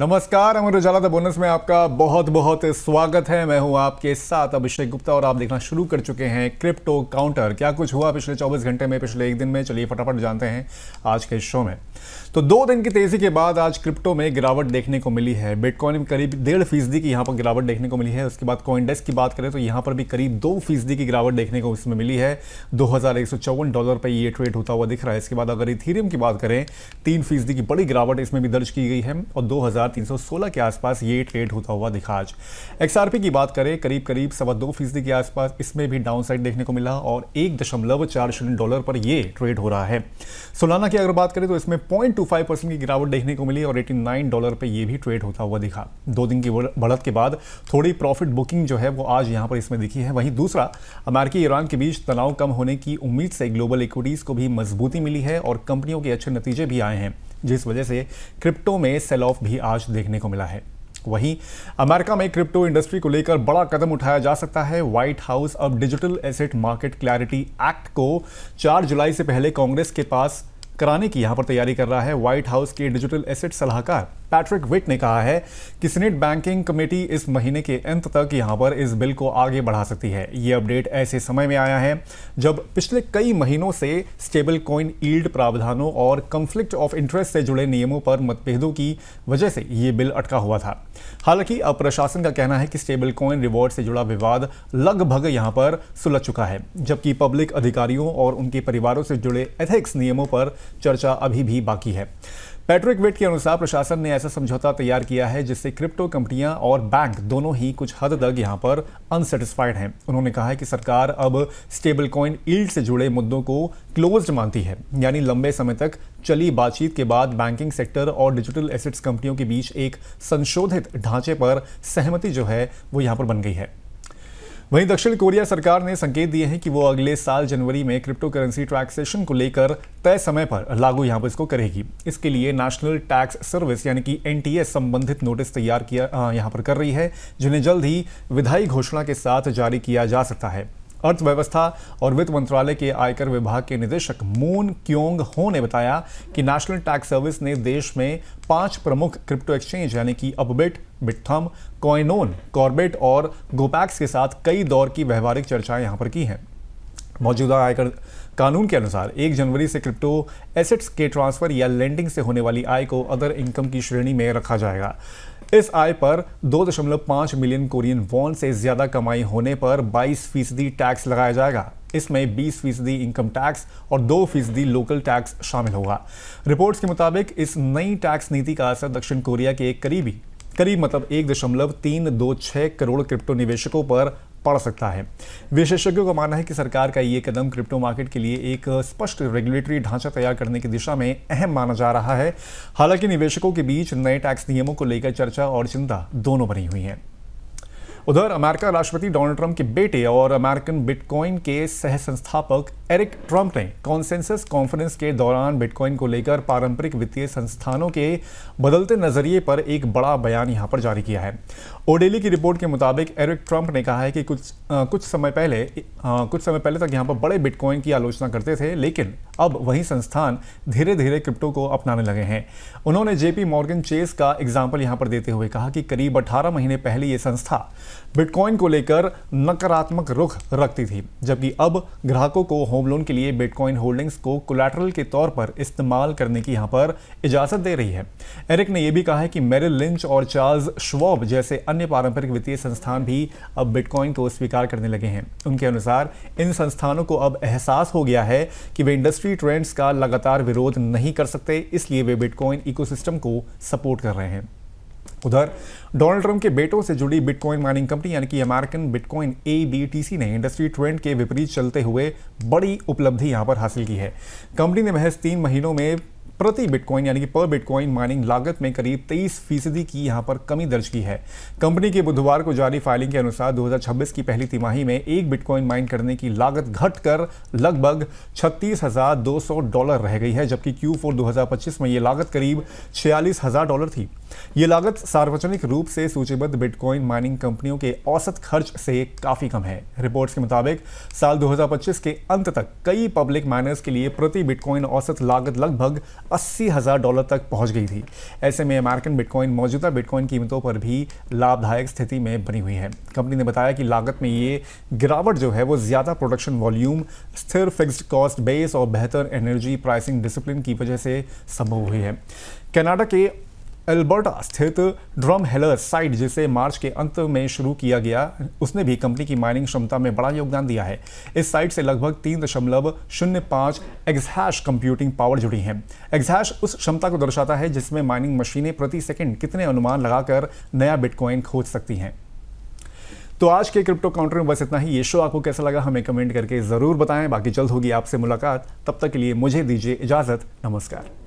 नमस्कार, Amar Ujala the bonus में आपका बहुत बहुत स्वागत है। मैं हूं आपके साथ अभिषेक गुप्ता और आप देखना शुरू कर चुके हैं क्रिप्टो काउंटर। क्या कुछ हुआ पिछले 24 घंटे में, पिछले एक दिन में, चलिए फटाफट जानते हैं आज के शो में। तो 2 दिन की तेजी के बाद आज क्रिप्टो में गिरावट देखने को मिली है। बिटकॉइन में करीब 1.5% की यहाँ पर गिरावट देखने को मिली है। उसके बाद कॉइनडेस्क की बात करें तो यहाँ पर भी करीब 2% की गिरावट देखने को इसमें मिली है। $2154 पर ये ट्रेड होता हुआ दिख रहा है। इसके बाद अगर इथेरियम की बात करें 3% की बड़ी गिरावट इसमें भी दर्ज की गई है और 2316 के आसपास ये ट्रेड होता हुआ दिखा आज। XRP की बात करें करीब 2.25% के आसपास इसमें भी डाउन साइड देखने को मिला और $1.4 पर ये ट्रेड हो रहा है। सोलाना की अगर बात करें तो इसमें 0.25% की गिरावट देखने को मिली और $89 पे ये भी ट्रेड होता हुआ दिखा। 2 दिन की बढ़त के बाद थोड़ी प्रॉफिट बुकिंग जो है वो आज यहाँ पर इसमें दिखी है। वहीं दूसरा, अमेरिका ईरान के बीच तनाव कम होने की उम्मीद से ग्लोबल इक्विटीज को भी मजबूती मिली है और कंपनियों के अच्छे नतीजे भी आए हैं, जिस वजह से क्रिप्टो में सेल ऑफ भी आज देखने को मिला है। वहीं अमेरिका में क्रिप्टो इंडस्ट्री को लेकर बड़ा कदम उठाया जा सकता है। व्हाइट हाउस अब digital asset market clarity act को 4 जुलाई से पहले कांग्रेस के पास कराने की यहां पर तैयारी कर रहा है। व्हाइट हाउस के डिजिटल एसेट सलाहकार पैट्रिक विट ने कहा है कि सीनेट बैंकिंग कमेटी इस महीने के अंत तक यहां पर इस बिल को आगे बढ़ा सकती है। ये अपडेट ऐसे समय में आया है जब पिछले कई महीनों से स्टेबल कॉइन यील्ड प्रावधानों और कॉन्फ्लिक्ट ऑफ इंटरेस्ट से जुड़े नियमों पर मतभेदों की वजह से ये बिल अटका हुआ था। हालांकि अब प्रशासन का कहना है कि स्टेबल कॉइन रिवॉर्ड से जुड़ा विवाद लगभग यहां पर सुलझ चुका है, जबकि पब्लिक अधिकारियों और उनके परिवारों से जुड़े एथिक्स नियमों पर चर्चा अभी भी बाकी है। पैट्रिक विट के अनुसार प्रशासन ने ऐसा समझौता तैयार किया है जिससे क्रिप्टो कंपनियां और बैंक दोनों ही कुछ हद तक यहां पर अनसेटिस्फाइड हैं। उन्होंने कहा है कि सरकार अब स्टेबल कॉइन यील्ड से जुड़े मुद्दों को क्लोज्ड मानती है, यानी लंबे समय तक चली बातचीत के बाद बैंकिंग सेक्टर और डिजिटल एसेट्स कंपनियों के बीच एक संशोधित ढांचे पर सहमति जो है वो यहां पर बन गई है। वहीं दक्षिण कोरिया सरकार ने संकेत दिए हैं कि वो अगले साल जनवरी में क्रिप्टो करेंसी टैक्सेशन को लेकर तय समय पर लागू यहां पर इसको करेगी। इसके लिए नेशनल टैक्स सर्विस यानी कि NTS संबंधित नोटिस तैयार किया यहां पर कर रही है, जिन्हें जल्द ही विधायी घोषणा के साथ जारी किया जा सकता है। अर्थव्यवस्था और वित्त मंत्रालय के आयकर विभाग के निदेशक मून क्योंग हो ने बताया कि नेशनल टैक्स सर्विस ने देश में 5 प्रमुख क्रिप्टो एक्सचेंज यानी कि अपबिट, बिटथम, कॉइनोन, कॉर्बेट और गोपैक्स के साथ कई दौर की व्यवहारिक चर्चाएं यहां पर की हैं। मौजूदा आयकर कानून के अनुसार 1 जनवरी से क्रिप्टो एसेट्स के ट्रांसफर या लेंडिंग से होने वाली आय को अदर इनकम की श्रेणी में रखा जाएगा। इस आय पर 2.5 मिलियन कोरियन वॉन से ज्यादा कमाई होने पर 22% टैक्स लगाया जाएगा। इसमें 20% इनकम टैक्स और 2% लोकल टैक्स शामिल होगा। रिपोर्ट्स के मुताबिक इस नई टैक्स नीति का असर दक्षिण कोरिया के करीब मतलब 1.326 करोड़ क्रिप्टो निवेशकों पर पड़ सकता है। विशेषज्ञों का मानना है कि सरकार का ये कदम क्रिप्टो मार्केट के लिए एक स्पष्ट रेगुलेटरी ढांचा तैयार करने की दिशा में अहम माना जा रहा है। हालांकि निवेशकों के बीच नए टैक्स नियमों को लेकर चर्चा और चिंता दोनों बनी हुई है। उधर अमेरिका राष्ट्रपति डोनाल्ड ट्रंप के बेटे और अमेरिकन बिटकॉइन के सह संस्थापक एरिक ट्रंप ने कॉन्सेंसस कॉन्फ्रेंस के दौरान बिटकॉइन को लेकर पारंपरिक वित्तीय संस्थानों के बदलते नजरिए पर एक बड़ा बयान यहां पर जारी किया है। ओडेली की रिपोर्ट के मुताबिक एरिक ट्रंप ने कहा है कि कुछ समय पहले तक यहां पर बड़े बिटकॉइन की आलोचना करते थे, लेकिन अब वही संस्थान धीरे धीरे क्रिप्टो को अपनाने लगे हैं। उन्होंने JP मॉर्गन चेस का एग्जाम्पल यहां पर देते हुए कहा कि करीब 18 महीने पहले ये संस्था बिटकॉइन को लेकर नकारात्मक रुख रखती थी, जबकि अब ग्राहकों को होम लोन के लिए बिटकॉइन होल्डिंग्स को कोलैटरल के तौर पर इस्तेमाल करने की यहां पर इजाजत दे रही है। एरिक ने यह भी कहा है कि मेरिल लिंच और चार्ल्स श्वाब जैसे अन्य पारंपरिक वित्तीय संस्थान भी अब बिटकॉइन को स्वीकार करने लगे हैं। उनके अनुसार इन संस्थानों को अब एहसास हो गया है कि वे इंडस्ट्री ट्रेंड्स का लगातार विरोध नहीं कर सकते, इसलिए वे बिटकॉइन इकोसिस्टम को सपोर्ट कर रहे हैं। उधर डोनाल्ड ट्रंप के बेटों से जुड़ी बिटकॉइन माइनिंग कंपनी यानी कि अमेरिकन बिटकॉइन ABTC ने इंडस्ट्री ट्रेंड के विपरीत चलते हुए बड़ी उपलब्धि यहां पर हासिल की है। कंपनी ने महज 3 महीनों में प्रति बिटकॉइन यानी कि पर बिटकॉइन माइनिंग लागत में करीब 23% की यहां पर कमी दर्ज की है। कंपनी के बुधवार को जारी फाइलिंग के अनुसार 2026 की पहली तिमाही में 1 बिटकॉइन माइन करने की लागत घटकर लगभग $36,200 रह गई है, जबकि Q4 2025 में ये लागत करीब $46,000 थी। ये लागत सार्वजनिक रूप से सूचीबद्ध बिटकॉइन माइनिंग कंपनियों के औसत खर्च से काफी कम है। रिपोर्ट्स के मुताबिक साल 2025 के अंत तक कई पब्लिक माइनर्स के लिए प्रति बिटकॉइन औसत लागत लगभग $80,000 तक पहुंच गई थी। ऐसे में अमेरिकन बिटकॉइन मौजूदा बिटकॉइन कीमतों पर भी लाभदायक स्थिति में बनी हुई है। कंपनी ने बताया कि लागत में ये गिरावट जो है वो ज्यादा प्रोडक्शन वॉल्यूम, स्थिर फिक्स्ड कॉस्ट बेस और बेहतर एनर्जी प्राइसिंग डिसिप्लिन की वजह से संभव हुई है। कनाडा के एल्बर्टा स्थित ड्रमहेलर साइट, जिसे मार्च के अंत में शुरू किया गया, उसने भी कंपनी की माइनिंग क्षमता में बड़ा योगदान दिया है। इस साइट से लगभग 3.05 एक्सहैश कंप्यूटिंग पावर जुड़ी है। एक्सहैश उस क्षमता को दर्शाता है जिसमें माइनिंग मशीनें प्रति सेकंड कितने अनुमान लगाकर नया बिटकॉइन खोज सकती हैं। तो आज के क्रिप्टो काउंटर में बस इतना ही। ये शो आपको कैसा लगा हमें कमेंट करके जरूर बताएं। बाकी जल्द होगी आपसे मुलाकात, तब तक के लिए मुझे दीजिए इजाजत। नमस्कार।